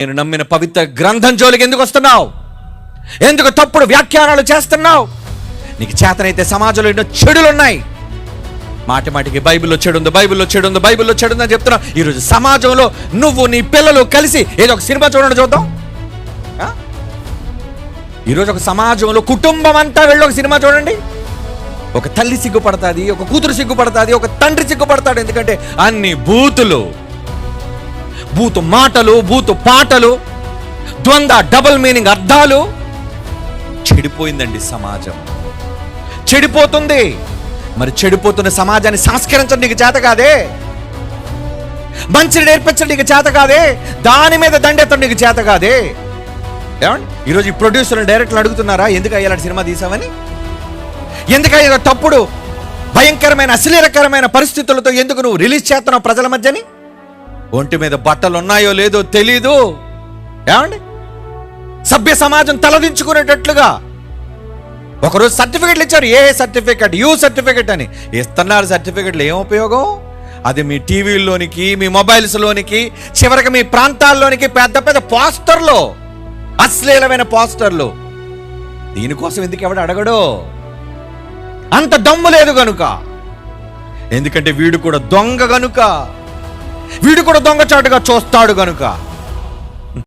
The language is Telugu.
నేను నమ్మిన పవిత్ర గ్రంథం జోలికి ఎందుకు వస్తున్నావు? ఎందుకు తప్పుడు వ్యాఖ్యానాలు చేస్తున్నావు? నీకు చేతనైతే సమాజంలో ఎన్నో చెడులు ఉన్నాయి. మాటి మాటికి బైబిల్లో చెడుంది, బైబిల్లో చెడుంది, బైబిల్లో చెడుంది అని చెప్తున్నావు. ఈరోజు సమాజంలో నువ్వు నీ పిల్లలు కలిసి ఏదో ఒక సినిమా చూడండి, చూద్దాం. ఈరోజు ఒక సమాజంలో కుటుంబం అంతా వెళ్ళి ఒక సినిమా చూడండి. ఒక తల్లి సిగ్గుపడుతుంది, ఒక కూతురు సిగ్గుపడుతుంది, ఒక తండ్రి సిగ్గుపడతాడు. ఎందుకంటే అన్ని బూతులు, బూతు మాటలు, బూతు పాటలు, ద్వంద్వ డబుల్ మీనింగ్ అర్థాలు. చెడిపోయిందండి సమాజం, చెడిపోతుంది. మరి చెడిపోతున్న సమాజాన్ని సంస్కరించడం నీకు చేత కాదే? మంచిని నేర్పించడం నీకు చేత కాదే? దాని మీద దండెత్తడం నీకు చేత కాదే? ఏమండి ఈరోజు ఈ ప్రొడ్యూసర్లు డైరెక్టర్లు అడుగుతున్నారా ఎందుకు అయ్యేలాంటి సినిమా తీసామని? ఎందుకయ్యా తప్పుడు భయంకరమైన అశ్లీలకరమైన పరిస్థితులతో ఎందుకు నువ్వు రిలీజ్ చేస్తున్నావు ప్రజల మధ్యని? ఒంటి మీద బట్టలు ఉన్నాయో లేదో తెలీదు. ఏమండి సభ్య సమాజం తలదించుకునేటట్లుగా ఒకరోజు సర్టిఫికెట్లు ఇచ్చారు. A certificate? యూ సర్టిఫికెట్ అని ఇస్తున్నారు. సర్టిఫికెట్లు ఏం ఉపయోగం? అది మీ టీవీల్లోనికి, మీ మొబైల్స్లోనికి, చివరికి మీ ప్రాంతాల్లోనికి పెద్ద పెద్ద పోస్టర్లు, అశ్లీలమైన పోస్టర్లు. దీనికోసం ఎందుకు ఎవడు అడగడు? అంత దమ్ము లేదు గనుక. ఎందుకంటే వీడు కూడా దొంగ గనుక, వీడు కూడా దొంగచాటుగా చూస్తాడు గనుక.